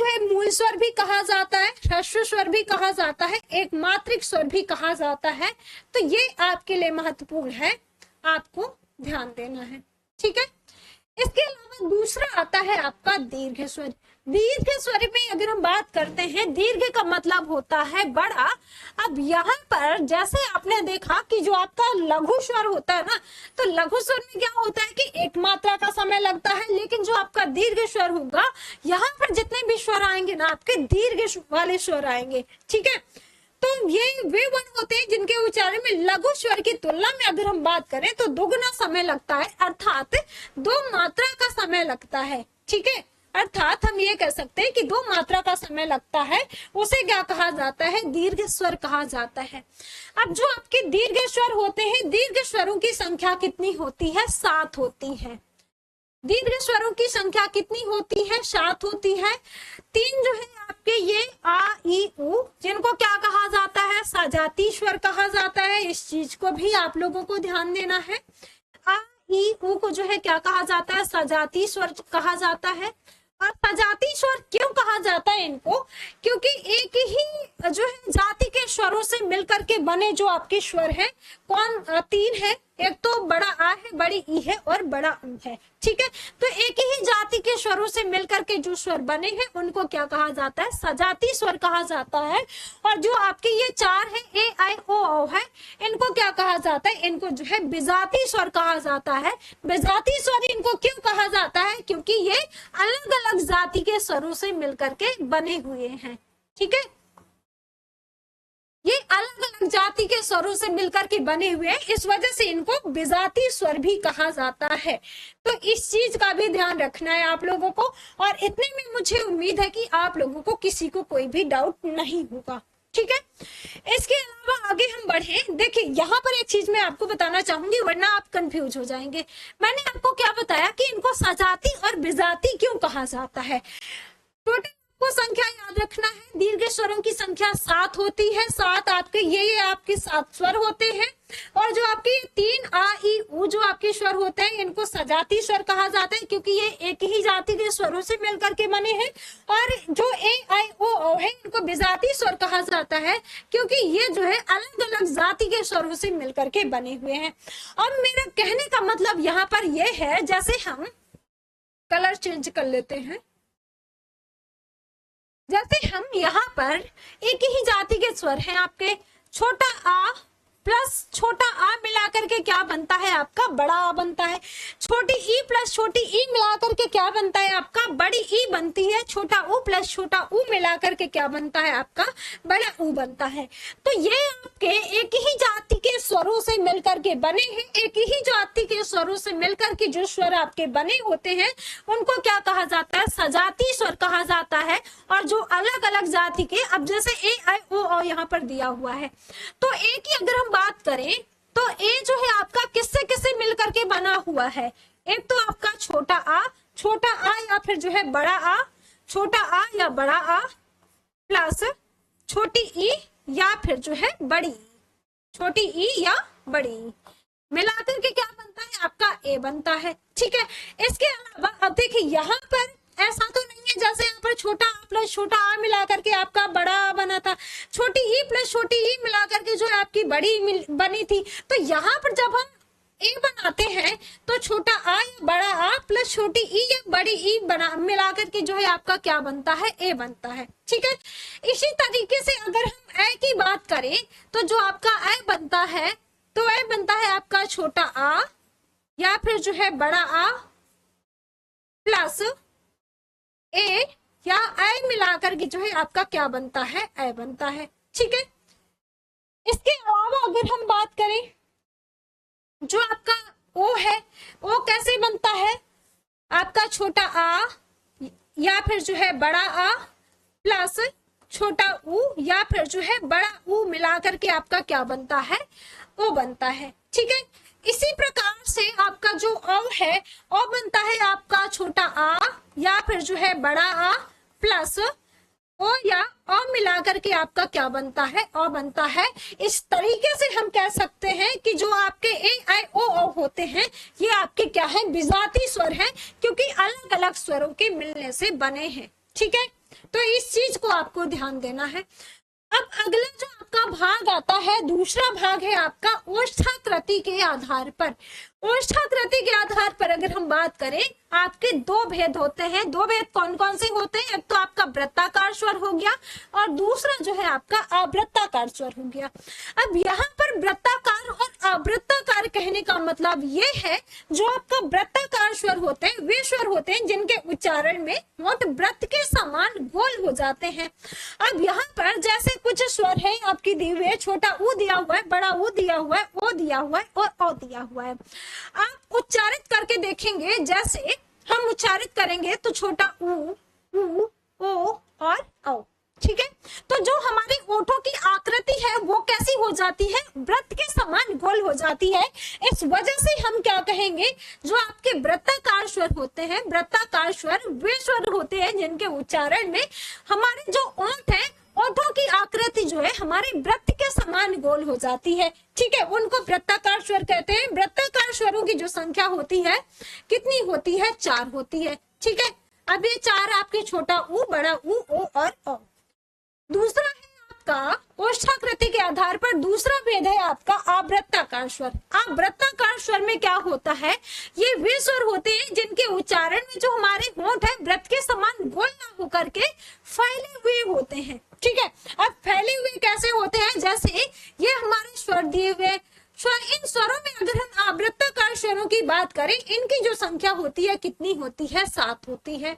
है मूल स्वर भी कहा जाता है, ह्रस्व स्वर भी कहा जाता है, एक मात्रिक स्वर भी कहा जाता है। तो ये आपके लिए महत्वपूर्ण है, आपको ध्यान देना है, ठीक है। इसके अलावा दूसरा आता है आपका दीर्घ स्वर। दीर्घ स्वर में अगर हम बात करते हैं, दीर्घ का मतलब होता है बड़ा। अब यहाँ पर जैसे आपने देखा कि जो आपका लघु स्वर होता है ना, तो लघु स्वर में क्या होता है कि एक मात्रा का समय लगता है, लेकिन जो आपका दीर्घ स्वर होगा, यहाँ पर जितने भी स्वर आएंगे ना, आपके दीर्घ वाले स्वर आएंगे, ठीक है। तो ये वे वर्ण होते हैं जिनके उच्चारण में लघु स्वर की तुलना में अगर हम बात करें तो दोगुना समय लगता है, अर्थात 2 मात्रा का समय लगता है, ठीक है। अर्थात हम ये कह सकते हैं कि 2 मात्रा का समय लगता है, उसे क्या कहा जाता है? दीर्घ स्वर कहा जाता है। अब जो आपके दीर्घ स्वर होते हैं, दीर्घ स्वरों की संख्या कितनी होती है? 7 होती है। दीर्घ स्वरों की संख्या कितनी होती है? 7 होती है। 3 जो है आपके ये आ ई उ, जिनको क्या कहा जाता है? सजाती स्वर कहा जाता है। इस चीज को भी आप लोगों को ध्यान देना है। आ ई उ को जो है क्या कहा जाता है? सजाती स्वर कहा जाता है। और सजाती स्वर क्यों कहा जाता है इनको? क्योंकि एक ही जो है जाति के स्वरों से मिलकर के बने जो आपके स्वर है, कौन? 3 है। एक तो बड़ा आ है, बड़ी ई है और बड़ा उ है, ठीक है। तो एक ही जाति के स्वरों से मिलकर के जो स्वर बने हैं उनको क्या कहा जाता है? सजाती स्वर कहा जाता है। और जो आपके ये 4 है, ए आई ओ औ है, इनको क्या कहा जाता है? इनको जो है विजाती स्वर कहा जाता है। विजाती स्वर इनको क्यों कहा जाता है? क्योंकि ये अलग अलग जाति के स्वरों से मिलकर के बने हुए हैं, ठीक है। ये अलग अलग जाति के स्वरों से मिलकर के बने हुए हैं, इस वजह से इनको विजातीय स्वर भी कहा जाता है। तो इस चीज का भी ध्यान रखना है आप लोगों को, और इतने में मुझे उम्मीद है कि आप लोगों को किसी को कोई भी डाउट नहीं होगा, ठीक है। इसके अलावा आगे हम बढ़े, देखिए यहाँ पर एक चीज मैं आपको बताना चाहूंगी वरना आप कंफ्यूज हो जाएंगे। मैंने आपको क्या बताया कि इनको सजाती और विजाती क्यों कहा जाता है। टोटल को संख्या याद रखना है, दीर्घ स्वरों की संख्या 7 होती है। 7 आपके ये आपके 7 स्वर होते हैं, और जो आपके 3 आ ई उ जो आपके स्वर होते हैं इनको सजाती स्वर कहा जाता है, क्योंकि ये एक ही जाति के स्वरों से मिलकर के बने हैं। और जो ए आई ओ औ है इनको विजाती स्वर कहा जाता है, क्योंकि ये जो है अलग अलग जाति के स्वरों से मिलकर के बने हुए हैं। अब मेरा कहने का मतलब यहाँ पर ये है, जैसे हम कलर चेंज कर लेते हैं, जैसे हम यहाँ पर एक ही जाति के स्वर हैं आपके, छोटा आ प्लस छोटा आ मिलाकर के क्या बनता है आपका बड़ा आ बनता है। छोटी ई प्लस छोटी ई मिलाकर के क्या बनता है आपका बड़ी ई बनती है। छोटा ऊ प्लस छोटा ऊ मिलाकर के क्या बनता है आपका बड़ा ऊ बनता है। तो ये आपके एक ही जाति के स्वरों से मिलकर के बने हैं। एक ही जाति के स्वरों से मिलकर के जो स्वर आपके बने होते हैं उनको क्या कहा जाता है, सजाती स्वर कहा जाता है। और जो अलग अलग जाति के, अब जैसे ए आई ओ औ यहाँ पर दिया हुआ है, तो ए की अगर हम बात करें तो ए जो है आपका किससे किससे मिलकर के बना हुआ है। एक तो आपका छोटा आ या फिर जो है बड़ा आ, छोटा आ या बड़ा आ प्लस छोटी ई या फिर जो है बड़ी, छोटी ई या बड़ी मिलाकर के क्या बनता है आपका ए बनता है, ठीक है। इसके अलावा अब देखिए यहाँ पर ऐसा तो नहीं है जैसे यहाँ पर छोटा आ प्लस छोटा आ मिलाकर के आपका बड़ा आ बना था, छोटी ई प्लस छोटी ई मिलाकर के जो आपकी बड़ी बनी थी। तो यहाँ पर जब हम ए बनाते हैं तो छोटा आ या बड़ा आ प्लस छोटी ई या बड़ी ई बना मिलाकर के जो है आपका क्या बनता है ए बनता है, ठीक है। इसी तरीके से अगर हम ए की बात करें तो जो आपका ए बनता है तो ए बनता है आपका छोटा आ या फिर जो है बड़ा आ प्लस ए या आई मिलाकर के जो है आपका क्या बनता है ए बनता है, ठीक है। इसके अलावा अगर हम बात करें जो आपका ओ है, ओ कैसे बनता है आपका छोटा आ या फिर जो है बड़ा आ प्लस छोटा ऊ या फिर जो है बड़ा ऊ मिलाकर के आपका क्या बनता है ओ बनता है, ठीक है। इसी प्रकार से आपका जो औ है औ बनता है आपका छोटा आ या फिर जो है बड़ा आ प्लस ओ या औ मिलाकर के आपका क्या बनता है ओ बनता है। इस तरीके से हम कह सकते हैं कि जो आपके ए आई ओ औ होते हैं ये आपके क्या है विजाती स्वर हैं, क्योंकि अलग अलग स्वरों के मिलने से बने हैं, ठीक है। तो इस चीज को आपको ध्यान देना है। अब अगला जो आपका भाग आता है, दूसरा भाग है आपका ओष्ठाकृति के आधार पर। ओष्ठाकृति के आधार पर अगर हम बात करें आपके दो भेद होते हैं। दो भेद कौन कौन से होते हैं, एक तो आपका वृत्ताकार स्वर हो गया और दूसरा जो है आपका अवृत्ताकार स्वर हो गया। अब यहाँ पर वृत्ताकार और अवृत्ताकार कहने का मतलब ये है जो आपका वृत्ताकार स्वर होते हैं वे स्वर होते हैं जिनके उच्चारण में होंठ वृत्त के समान गोल हो जाते हैं। अब यहाँ पर जैसे कुछ स्वर है आपकी दी हुई है, छोटा ऊ दिया हुआ है, बड़ा ऊ दिया हुआ है, ओ दिया हुआ है और ओ दिया हुआ है। आप उच्चारित करके देखेंगे, जैसे हम उच्चारित करेंगे तो छोटा ऊ ओ और औ, ठीक है। तो जो हमारी ओठों की आकृति है वो कैसी हो जाती है, वृत्त के समान गोल हो जाती है। इस वजह से हम क्या कहेंगे, जो आपके वृत्ताकार स्वर होते हैं, वृत्ताकार स्वर वे स्वर होते हैं जिनके उच्चारण में हमारे जो ओठ है ओठों की आकृति जो है हमारे वृत्त के समान गोल हो जाती है, ठीक है। उनको वृत्ताकार स्वर कहते हैं। वृत्ताकार स्वरों की जो संख्या होती है कितनी होती है, 4 होती है, ठीक है। अब ये 4 आपके छोटा ऊ, बड़ा ऊ, ओ और औ। दूसरा है आपका ओष्ठाकृति के आधार पर दूसरा भेद है आपका आवृत्ताकार स्वर। आवृत्ताकार स्वर में क्या होता है, ये वे स्वर होते हैं जिनके उच्चारण में जो हमारे होंठ है वृत्त के समान गोल ना होकर के फैले हुए होते हैं, ठीक है। अब फैले हुए कैसे होते हैं, जैसे ये हमारे स्वर दिए हुए स्वर, इन स्वरों में अगर हम आवृत्ताकार स्वरों की बात करें इनकी जो संख्या होती है कितनी होती है, 7 होती है।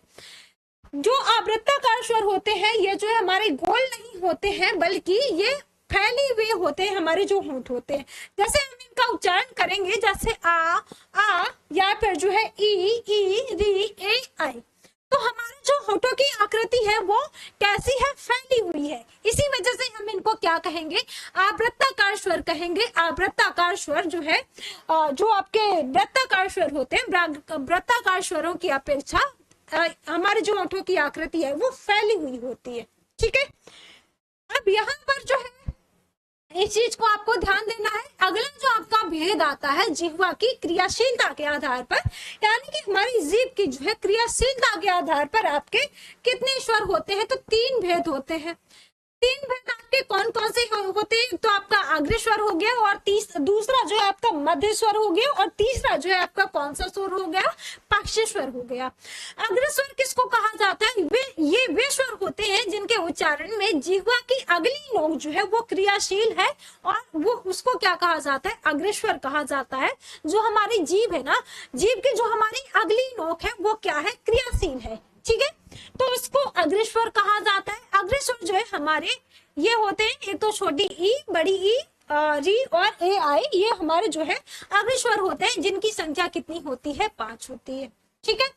जो आवृत्ताकार स्वर होते हैं ये जो है हमारे गोल नहीं होते हैं बल्कि ये फैले हुए होते हैं हमारे जो होंठ होते हैं। जैसे हम इनका उच्चारण करेंगे, जैसे आ या फिर जो है ई री ए आई, तो हमारे जो होठों की आकृति है वो कैसी है, फैली हुई है। इसी वजह से हम इनको क्या कहेंगे, आवृत्ताकार स्वर कहेंगे। आवृत्ताकार स्वर जो है, जो आपके वृत्ताकार स्वर होते हैं, वृत्ताकार स्वरों की अपेक्षा हमारे जो होठों की आकृति है वो फैली हुई होती है। ठीक है, अब यहाँ पर जो है इस चीज को आपको ध्यान देना है। अगला जो आपका भेद आता है जिह्वा की क्रियाशीलता के आधार पर, यानी कि हमारी जीभ की जो है क्रियाशीलता के आधार पर आपके कितने स्वर होते हैं, तो 3 भेद होते हैं। 3 भेद आपके कौन कौन से होते हैं, तो आपका अग्र स्वर हो गया, और दूसरा जो है आपका मध्य स्वर हो गया, और तीसरा जो है आपका कौन सा स्वर हो गया, पक्ष स्वर हो गया। अग्र स्वर किसको कहा जाता है, वे स्वर होते हैं जिनके उच्चारण में जिह्वा की अगली नोक जो है वो क्रियाशील है, और वो उसको क्या कहा जाता है, अग्रस्वर कहा जाता है। जो हमारी जीभ है ना, जीभ की जो हमारी अगली नोक है वो क्या है, क्रियाशील है। ठीक है, तो उसको अग्रस्वर कहा जाता है। अग्रस्वर जो है हमारे ये होते हैं, एक तो छोटी ई, बड़ी ई, री और ए आई, ये हमारे जो है अग्रस्वर होते हैं, जिनकी संख्या कितनी होती है, 5 होती है। ठीक है,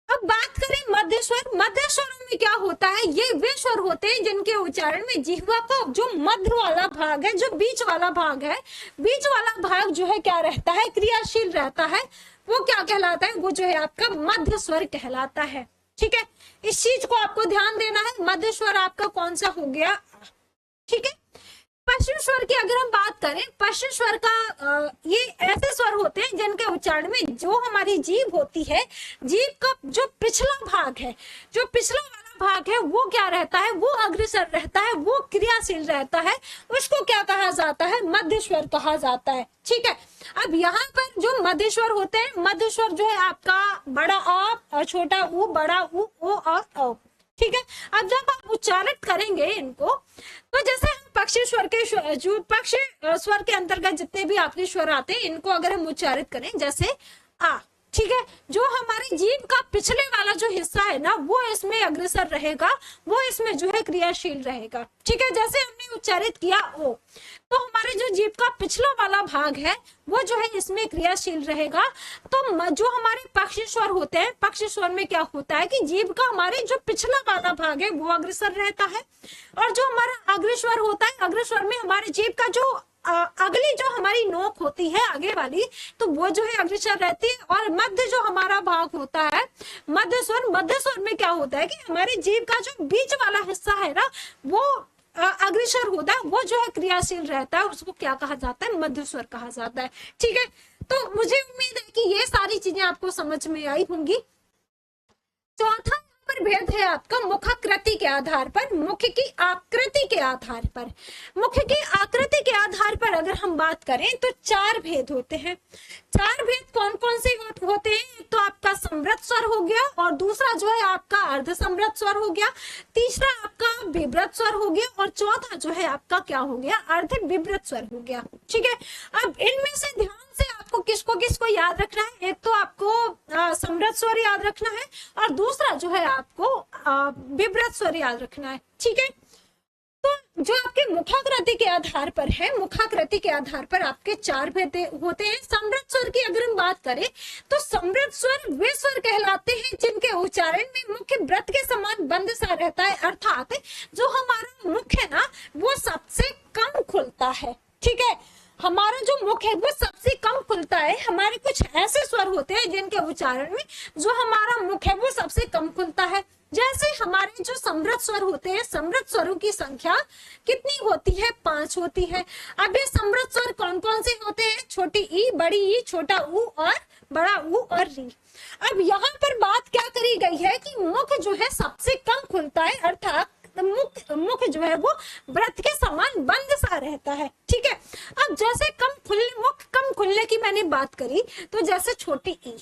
अब बात करें मध्य स्वर। मध्य स्वरों में क्या होता है, ये वे स्वर होते हैं जिनके उच्चारण में जिह्वा का जो मध्य वाला भाग है, जो बीच वाला भाग है, बीच वाला भाग जो है क्या रहता है, क्रियाशील रहता है। वो क्या कहलाता है, वो जो है आपका मध्य स्वर कहलाता है। ठीक है, इस चीज को आपको ध्यान देना है। मध्य स्वर आपका कौन सा हो गया। ठीक है, पश्चिम स्वर की अगर हम बात करें, पश्चिम स्वर का ये ऐसे स्वर होते हैं जिनके उच्चारण में जो हमारी जीभ होती है, जीभ का जो पिछला भाग है, जो पिछला वाला भाग है वो क्या रहता है, वो अग्रसर रहता है, वो क्रियाशील रहता है। उसको क्या कहा जाता है, मध्य स्वर कहा जाता है। ठीक है, अब यहाँ पर जो मध्य स्वर होते हैं, मध्य स्वर जो है आपका बड़ा आ, छोटा ऊ, बड़ा ऊ, ओ और औ। ठीक है, अब जब आप उच्चारण करेंगे इनको, तो जैसे हम पक्षी स्वर के जो पक्ष स्वर के अंतर्गत जितने भी आपके स्वर आते हैं, इनको अगर हम उच्चारित करें, जैसे आ, ठीक है, जो हमारी जीभ का पिछले वाला जो हिस्सा है ना, वो इसमें अग्रसर रहेगा, वो इसमें जो है क्रियाशील रहेगा। ठीक है, जैसे हमने उच्चारित किया ओ, तो हमारे जो जीभ का पिछला वाला भाग है वो जो है इसमें क्रियाशील रहेगा। तो जो हमारे पक्षी स्वर होते हैं, पक्षी स्वर में क्या होता है कि जीभ का हमारे जो पिछला वाला भाग है वो अग्रसर रहता है, और जो हमारा अग्रस्वर होता है, अग्रस्वर में हमारे जीभ का जो अगली जो हमारी नोक होती है आगे वाली, तो वो जो है अग्रसर रहती है। और मध्य जो हमारा भाग होता है, मध्य स्वर में क्या होता है कि हमारी जीभ का जो बीच वाला हिस्सा है ना, वो अग्रसर होता है, वो जो है क्रियाशील रहता है, उसको क्या कहा जाता है, मध्य स्वर कहा जाता है। ठीक है, तो मुझे उम्मीद है कि ये सारी चीजें आपको समझ में आई होंगी। चौथा पर भेद है आपका मुखाकृति के आधार पर, मुख की आकृति के आधार पर। मुख की आकृति के आधार पर अगर हम बात करें तो 4 भेद होते हैं। 4 भेद कौन कौन से होते हैं, एक तो आपका समृद्ध स्वर हो गया, और दूसरा जो है आपका अर्ध समृद्ध स्वर हो गया, तीसरा आपका विभ्रत स्वर हो गया, और चौथा जो है आपका क्या हो गया, अर्ध विभ्रत स्वर हो गया। ठीक है, अब इनमें से ध्यान से आपको किसको किसको याद रखना है, एक तो आपको समृद्ध स्वर याद रखना है, और दूसरा जो है आपको विभ्रत स्वर याद रखना है। ठीक है, तो जो आपके मुखाकृति के आधार पर है, मुखाकृति के आधार पर आपके 4 भेद होते हैं। समृद्ध स्वर की अगर हम बात करें तो समृद्ध स्वर वे स्वर कहलाते हैं जिनके उच्चारण में मुख्य व्रत के समान बंद सा रहता है, अर्थात जो हमारा मुख है ना वो सबसे कम खुलता है। ठीक है, हमारा जो मुख है वो सबसे कम खुलता है। हमारे कुछ ऐसे स्वर होते हैं जिनके उच्चारण में जो हमारा मुख है वो सबसे कम खुलता है। जैसे हमारे जो समृद्ध स्वर होते हैं, समृद्ध स्वरों की संख्या कितनी होती है, 5 होती है। अब ये समृद्ध स्वर कौन कौन से होते हैं, छोटी ई, बड़ी ई, छोटा ऊ और बड़ा ऊ और री। अब यहाँ पर बात क्या करी गई है कि मुख जो है सबसे कम खुलता है, अर्थात मुख जो है वो व्रत के समान बंद सा रहता है। ठीक है, अब जैसे मुख कम खुलने की मैंने बात करी, तो जैसे छोटी ई,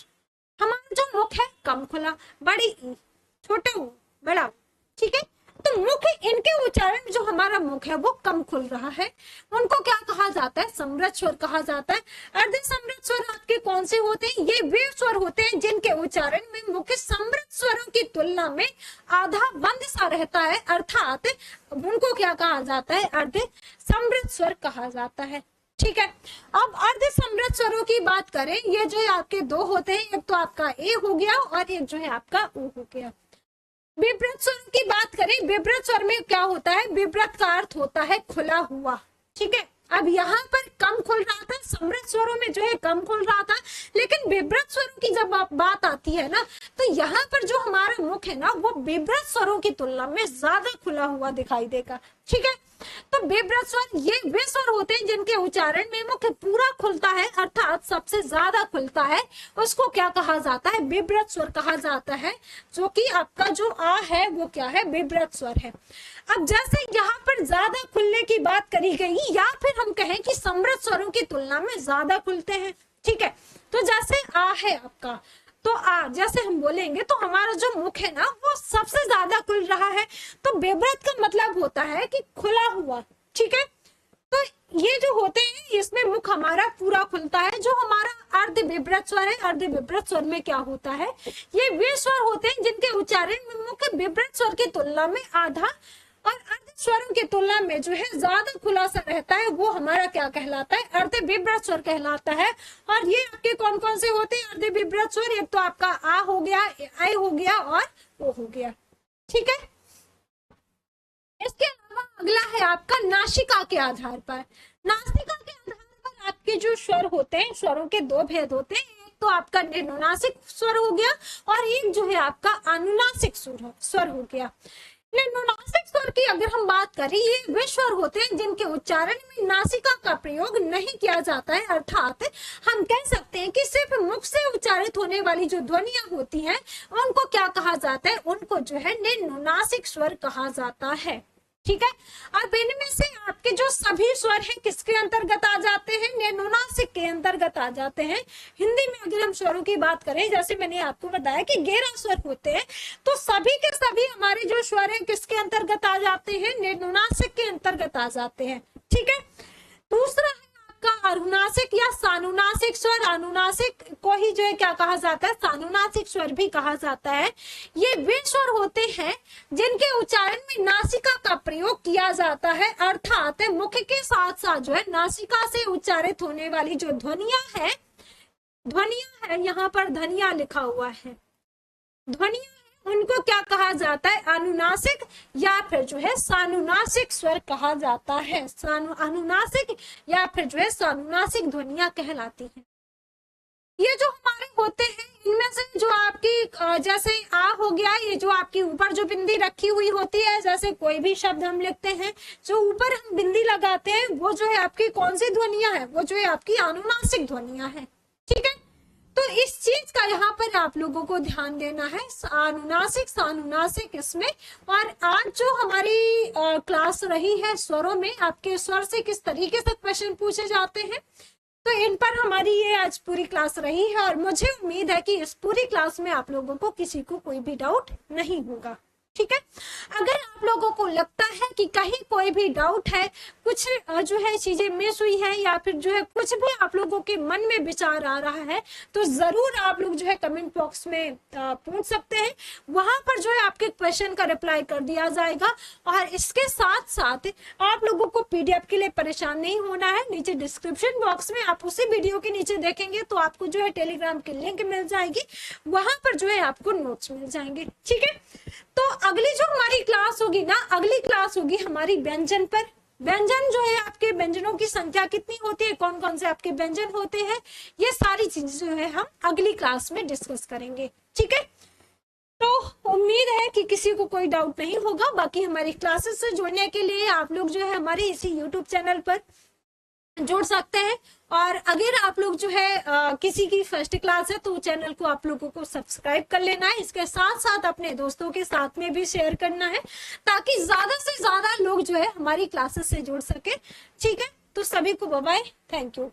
हमारा जो मुख है कम खुला, बड़ी ई, छोटा ऊ, बड़ा ऊ। ठीक है, तो मुख, इनके उच्चारण में जो हमारा मुख है वो कम खुल रहा है, उनको क्या कहा जाता है? समृद्ध स्वर कहा जाता है। अर्ध समृद्ध स्वर आपके कौन से होते हैं? ये वे स्वर होते हैं जिनके उच्चारण में मुख समृद्ध स्वरों की तुलना में आधा बंद सा रहता है, अर्थात उनको क्या कहा जाता है? अर्ध समृद्ध स्वर कहा जाता है। ठीक है, अब अर्ध समृद्ध स्वरों की बात करें, ये जो आपके दो होते हैं, एक तो आपका ए हो गया और एक जो है आपका ओ हो गया। विब्रत स्वरों की बात करें, विब्रत स्वर में क्या होता है? विब्रत का अर्थ होता है खुला हुआ। ठीक है, अब यहाँ पर कम खुल रहा था, समृद्ध स्वरों में जो है कम खुल रहा था, लेकिन विब्रत स्वरों की जब बात आती है ना, तो यहाँ पर जो हमारा मुख है ना वो विब्रत स्वरों की तुलना में ज्यादा खुला हुआ दिखाई देगा। ठीक है, तो विब्रत स्वर ये वे स्वर होते हैं जिनके उच्चारण में मुख पूरा खुलता है, अर्थात सबसे ज्यादा खुलता है, उसको क्या कहा जाता है? विब्रत स्वर कहा जाता है। जो कि आपका जो आ है वो क्या है? विब्रत स्वर है। अब जैसे यहाँ पर ज्यादा खुलने की बात करी गई, या फिर हम कहें कि समृद्ध स्वरों की तुलना में ज्यादा खुलते हैं। ठीक है, तो जैसे आ है आपका, तो आ जैसे हम बोलेंगे तो हमारा जो मुख है ना वो सबसे ज्यादा खुल रहा है, तो विब्रत का मतलब होता है कि खुला हुआ। ठीक है, तो ये जो होते हैं इसमें मुख हमारा पूरा खुलता है। जो हमारा अर्ध विब्रत स्वर है, अर्ध विब्रत स्वर में क्या होता है? ये वे स्वर होते हैं जिनके उच्चारण में मुख विब्रत स्वर की तुलना में आधा और अर्ध स्वरों की तुलना में जो है ज्यादा खुला सा रहता है, वो हमारा क्या कहलाता है? अर्ध विब्रत स्वर कहलाता है। और ये आपके कौन कौन से होते हैं अर्ध विब्रत स्वर? एक तो आपका आ हो गया, आई हो गया और ओ हो गया। ठीक है, इसके अलावा अगला है आपका नासिका के आधार पर। नासिका के आधार पर आपके जो स्वर होते हैं, स्वरों के दो भेद होते हैं, एक तो आपका निम्नासिक स्वर हो गया और एक जो है आपका अनुनासिक स्वर हो गया। निम्नासिक स्वर की अगर हम बात करें, ये वे स्वर होते हैं जिनके उच्चारण में नासिका का प्रयोग नहीं किया जाता है, अर्थात हम कह सकते हैं कि सिर्फ मुख से उच्चारित होने वाली जो ध्वनियां होती हैं उनको क्या कहा जाता है? उनको जो है निम्नासिक स्वर कहा जाता है। ठीक है, अब इनमें से आपके जो सभी स्वर हैं किसके अंतर्गत आ जाते हैं? निम्नासिक के अंतर्गत आ जाते हैं। हिंदी में अगर हम स्वरों की बात करें, जैसे मैंने आपको बताया कि 11 स्वर होते हैं, तो सभी के सभी हमारे जो स्वर हैं किसके अंतर्गत आ जाते हैं? निम्नासिक के अंतर्गत आ जाते हैं। ठीक है, दूसरा का अनुनासिक या सानुनासिक स्वर। अनुनासिक को ही जो है क्या कहा जाता है? सानुनासिक स्वर भी कहा जाता है। ये वे स्वर होते हैं जिनके उच्चारण में नासिका का प्रयोग किया जाता है, अर्थात मुख के साथ साथ जो है नासिका से उच्चारित होने वाली जो ध्वनियां है, यहाँ पर ध्वनिया लिखा हुआ है, ध्वनिया उनको क्या कहा जाता है? अनुनासिक या फिर जो है सानुनासिक स्वर कहा जाता है। अनुनासिक या फिर जो है सानुनासिक ध्वनियां कहलाती हैं। ये जो हमारे होते हैं इनमें से जो आपकी जैसे आ हो गया, ये जो आपकी ऊपर जो बिंदी रखी हुई होती है, जैसे कोई भी शब्द हम लिखते हैं जो ऊपर हम बिंदी लगाते हैं, वो जो है आपकी कौन सी ध्वनियां है? वो जो है आपकी अनुनासिक ध्वनियां है। ठीक है, तो इस चीज का यहाँ पर आप लोगों को ध्यान देना है, अनुनासिक सानुनासिक इसमें। और आज जो हमारी क्लास रही है स्वरों में, आपके स्वर से किस तरीके से क्वेश्चन पूछे जाते हैं, तो इन पर हमारी ये आज पूरी क्लास रही है। और मुझे उम्मीद है कि इस पूरी क्लास में आप लोगों को किसी को कोई भी डाउट नहीं होगा। ठीक है, अगर आप लोगों को लगता है कि कहीं कोई भी डाउट है, कुछ जो है चीजें मिस हुई है, या फिर जो है कुछ भी आप लोगों के मन में विचार आ रहा है, तो जरूर आप लोग जो है कमेंट बॉक्स में पूछ सकते हैं। वहां पर जो है आपके क्वेश्चन का रिप्लाई कर दिया जाएगा। और इसके साथ साथ आप लोगों को पीडीएफ के लिए परेशान नहीं होना है। नीचे डिस्क्रिप्शन बॉक्स में आप उसी वीडियो के नीचे देखेंगे तो आपको जो है टेलीग्राम की लिंक मिल जाएगी, वहां पर जो है आपको नोट्स मिल जाएंगे। ठीक है, तो अगली जो हमारी क्लास होगी ना, अगली क्लास होगी हमारी व्यंजन पर। व्यंजन जो है आपके व्यंजनों की संख्या कितनी होती है, कौन कौन से आपके व्यंजन होते हैं, ये सारी चीजें जो है हम अगली क्लास में डिस्कस करेंगे। ठीक है, तो उम्मीद है कि किसी को कोई डाउट नहीं होगा। बाकी हमारी क्लासेस से जुड़ने के लिए आप लोग जो है हमारे इसी यूट्यूब चैनल पर जुड़ सकते हैं। और अगर आप लोग जो है किसी की फर्स्ट क्लास है तो चैनल को आप लोगों को सब्सक्राइब कर लेना है। इसके साथ साथ अपने दोस्तों के साथ में भी शेयर करना है, ताकि ज्यादा से ज्यादा लोग जो है हमारी क्लासेस से जुड़ सके। ठीक है, तो सभी को बाय बाय, थैंक यू।